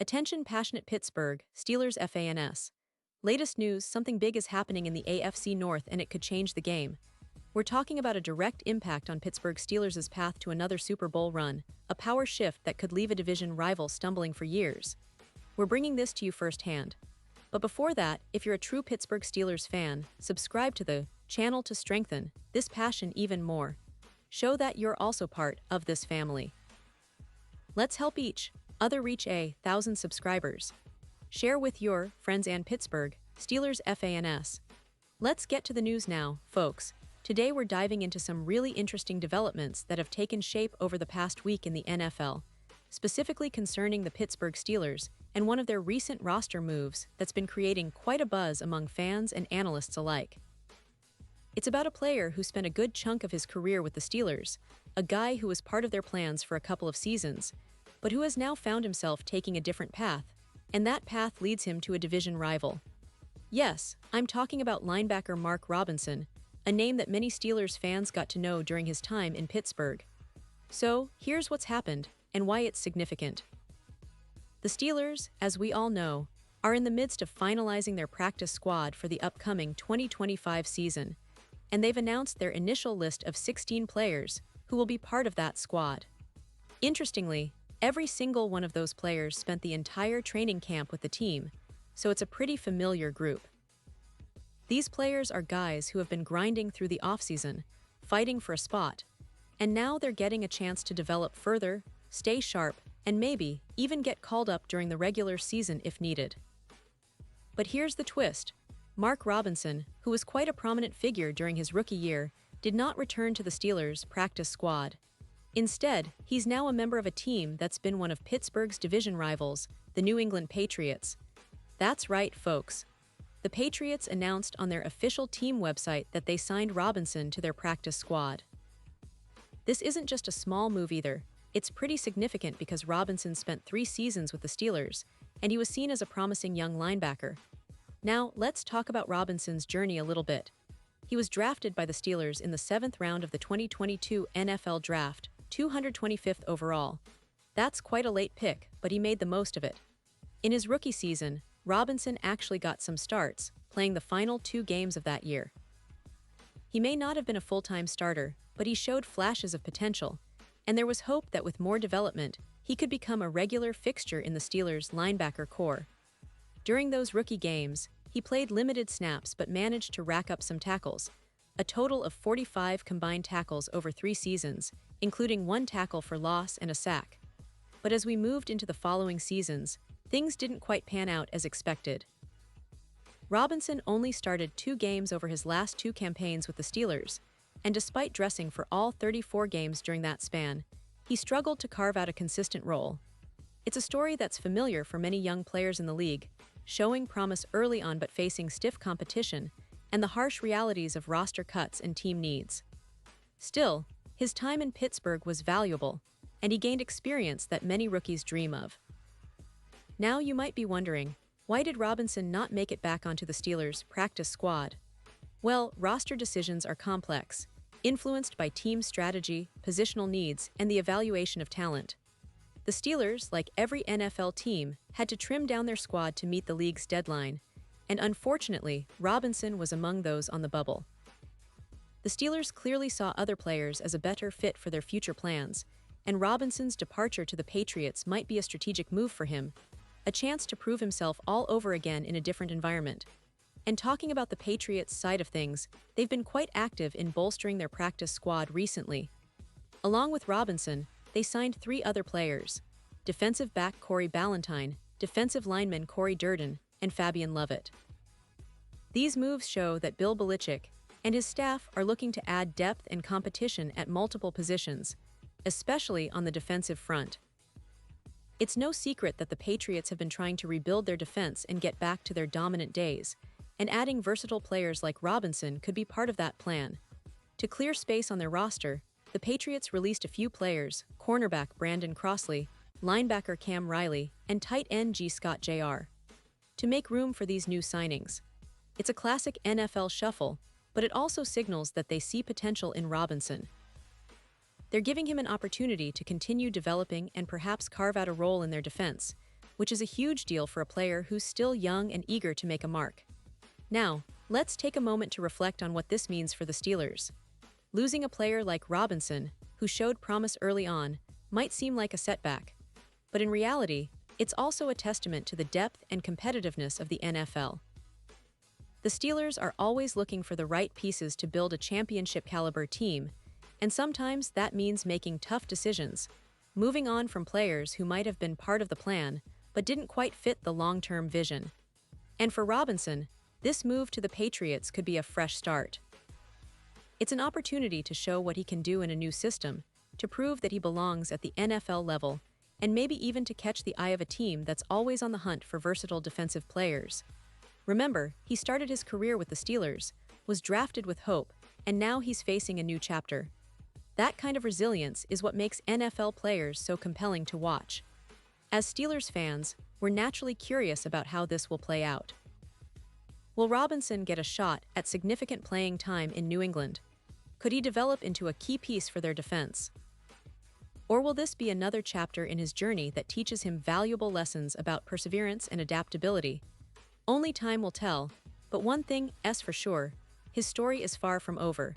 Attention passionate Pittsburgh Steelers fans. Latest news, something big is happening in the AFC North and it could change the game. We're talking about a direct impact on Pittsburgh Steelers' path to another Super Bowl run, a power shift that could leave a division rival stumbling for years. We're bringing this to you firsthand. But before that, if you're a true Pittsburgh Steelers fan, subscribe to the channel to strengthen this passion even more. Show that you're also part of this family. Let's help each other reach 1,000 subscribers. Share with your friends and Pittsburgh Steelers fans. Let's get to the news now, folks. Today we're diving into some really interesting developments that have taken shape over the past week in the NFL, specifically concerning the Pittsburgh Steelers and one of their recent roster moves that's been creating quite a buzz among fans and analysts alike. It's about a player who spent a good chunk of his career with the Steelers, a guy who was part of their plans for a couple of seasons, but who has now found himself taking a different path, and that path leads him to a division rival. Yes, I'm talking about linebacker Mark Robinson, a name that many Steelers fans got to know during his time in Pittsburgh. So, here's what's happened and why it's significant. The Steelers, as we all know, are in the midst of finalizing their practice squad for the upcoming 2025 season, and they've announced their initial list of 16 players who will be part of that squad. Interestingly, every single one of those players spent the entire training camp with the team, so it's a pretty familiar group. These players are guys who have been grinding through the offseason, fighting for a spot, and now they're getting a chance to develop further, stay sharp, and maybe even get called up during the regular season if needed. But here's the twist. Mark Robinson, who was quite a prominent figure during his rookie year, did not return to the Steelers' practice squad. Instead, he's now a member of a team that's been one of Pittsburgh's division rivals, the New England Patriots. That's right, folks. The Patriots announced on their official team website that they signed Robinson to their practice squad. This isn't just a small move either. It's pretty significant because Robinson spent 3 seasons with the Steelers, and he was seen as a promising young linebacker. Now, let's talk about Robinson's journey a little bit. He was drafted by the Steelers in the 7th round of the 2022 NFL Draft, 225th overall. That's quite a late pick, but he made the most of it. In his rookie season, Robinson actually got some starts, playing the final 2 games of that year. He may not have been a full-time starter, but he showed flashes of potential, and there was hope that with more development, he could become a regular fixture in the Steelers' linebacker core. During those rookie games, he played limited snaps but managed to rack up some tackles, a total of 45 combined tackles over 3 seasons, including 1 tackle for loss and a sack. But as we moved into the following seasons, things didn't quite pan out as expected. Robinson only started 2 games over his last 2 campaigns with the Steelers, and despite dressing for all 34 games during that span, he struggled to carve out a consistent role. It's a story that's familiar for many young players in the league, showing promise early on but facing stiff competition and the harsh realities of roster cuts and team needs. Still, his time in Pittsburgh was valuable, and he gained experience that many rookies dream of. Now you might be wondering, why did Robinson not make it back onto the Steelers' practice squad? Well, roster decisions are complex, influenced by team strategy, positional needs, and the evaluation of talent. The Steelers, like every NFL team, had to trim down their squad to meet the league's deadline, and unfortunately, Robinson was among those on the bubble. The Steelers clearly saw other players as a better fit for their future plans, and Robinson's departure to the Patriots might be a strategic move for him, a chance to prove himself all over again in a different environment. And talking about the Patriots' side of things, they've been quite active in bolstering their practice squad recently. Along with Robinson, they signed 3 other players: defensive back Corey Ballentine, defensive lineman Corey Durden, and Fabian Lovett. These moves show that Bill Belichick and his staff are looking to add depth and competition at multiple positions, especially on the defensive front. It's no secret that the Patriots have been trying to rebuild their defense and get back to their dominant days, and adding versatile players like Robinson could be part of that plan. To clear space on their roster, the Patriots released a few players: cornerback Brandon Crossley, linebacker Cam Riley, and tight end G. Scott Jr. to make room for these new signings. It's a classic NFL shuffle, but it also signals that they see potential in Robinson. They're giving him an opportunity to continue developing and perhaps carve out a role in their defense, which is a huge deal for a player who's still young and eager to make a mark. Now, let's take a moment to reflect on what this means for the Steelers. Losing a player like Robinson, who showed promise early on, might seem like a setback. But in reality, it's also a testament to the depth and competitiveness of the NFL. The Steelers are always looking for the right pieces to build a championship-caliber team, and sometimes that means making tough decisions, moving on from players who might have been part of the plan but didn't quite fit the long-term vision. And for Robinson, this move to the Patriots could be a fresh start. It's an opportunity to show what he can do in a new system, to prove that he belongs at the NFL level, and maybe even to catch the eye of a team that's always on the hunt for versatile defensive players. Remember, he started his career with the Steelers, was drafted with hope, and now he's facing a new chapter. That kind of resilience is what makes NFL players so compelling to watch. As Steelers fans, we're naturally curious about how this will play out. Will Robinson get a shot at significant playing time in New England? Could he develop into a key piece for their defense? Or will this be another chapter in his journey that teaches him valuable lessons about perseverance and adaptability? Only time will tell, but one thing is for sure, his story is far from over.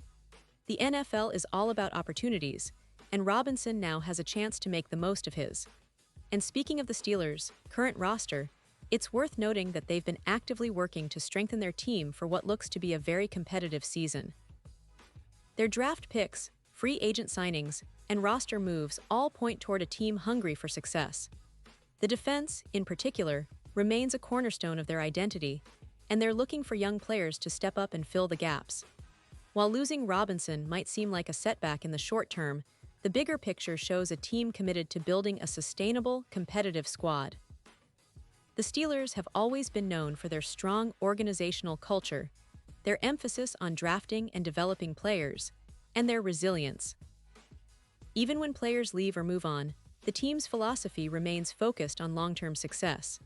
The NFL is all about opportunities, and Robinson now has a chance to make the most of his. And speaking of the Steelers' current roster, it's worth noting that they've been actively working to strengthen their team for what looks to be a very competitive season. Their draft picks, free agent signings, and roster moves all point toward a team hungry for success. The defense, in particular, remains a cornerstone of their identity, and they're looking for young players to step up and fill the gaps. While losing Robinson might seem like a setback in the short term, the bigger picture shows a team committed to building a sustainable, competitive squad. The Steelers have always been known for their strong organizational culture, their emphasis on drafting and developing players, and their resilience. Even when players leave or move on, the team's philosophy remains focused on long-term success.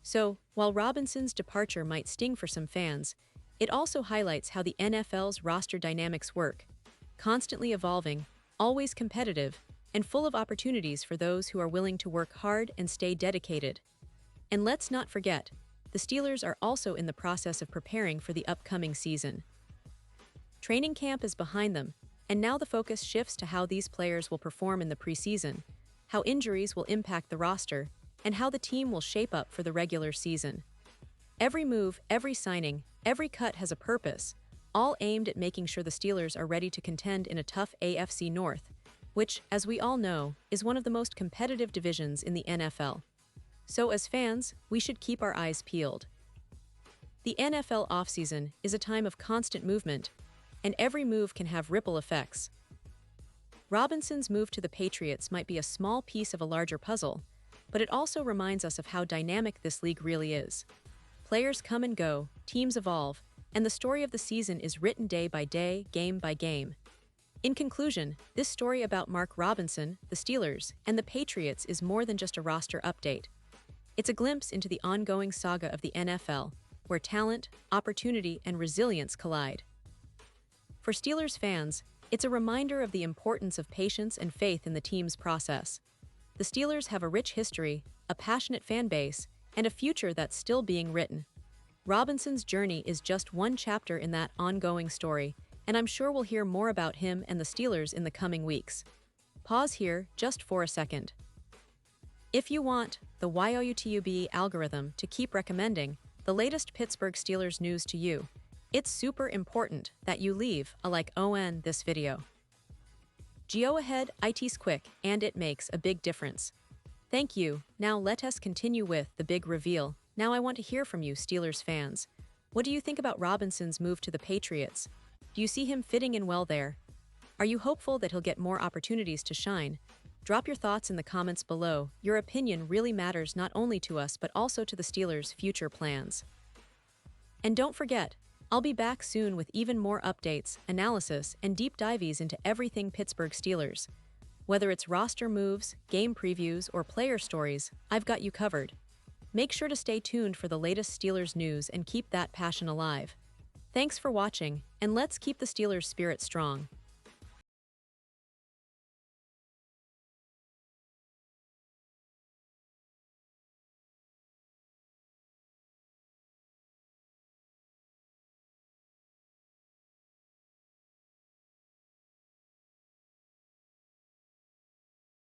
So, while Robinson's departure might sting for some fans, it also highlights how the NFL's roster dynamics work, constantly evolving, always competitive, and full of opportunities for those who are willing to work hard and stay dedicated. And let's not forget, the Steelers are also in the process of preparing for the upcoming season. Training camp is behind them, and now the focus shifts to how these players will perform in the preseason, how injuries will impact the roster, and how the team will shape up for the regular season. Every move, every signing, every cut has a purpose, all aimed at making sure the Steelers are ready to contend in a tough AFC North, which, as we all know, is one of the most competitive divisions in the NFL. So as fans, we should keep our eyes peeled. The NFL offseason is a time of constant movement, and every move can have ripple effects. Robinson's move to the Patriots might be a small piece of a larger puzzle, but it also reminds us of how dynamic this league really is. Players come and go, teams evolve, and the story of the season is written day by day, game by game. In conclusion, this story about Mark Robinson, the Steelers, and the Patriots is more than just a roster update. It's a glimpse into the ongoing saga of the NFL, where talent, opportunity, and resilience collide. For Steelers fans, it's a reminder of the importance of patience and faith in the team's process. The Steelers have a rich history, a passionate fan base, and a future that's still being written. Robinson's journey is just one chapter in that ongoing story, and I'm sure we'll hear more about him and the Steelers in the coming weeks. Pause here just for a second. If you want the YouTube algorithm to keep recommending the latest Pittsburgh Steelers news to you, it's super important that you leave a like on this video. Go ahead, it's quick, and it makes a big difference. Thank you. Now let us continue with the big reveal. Now I want to hear from you, Steelers fans. What do you think about Robinson's move to the Patriots? Do you see him fitting in well there? Are you hopeful that he'll get more opportunities to shine? Drop your thoughts in the comments below. Your opinion really matters not only to us but also to the Steelers' future plans. And don't forget, I'll be back soon with even more updates, analysis, and deep dives into everything Pittsburgh Steelers. Whether it's roster moves, game previews, or player stories, I've got you covered. Make sure to stay tuned for the latest Steelers news and keep that passion alive. Thanks for watching, and let's keep the Steelers' spirit strong.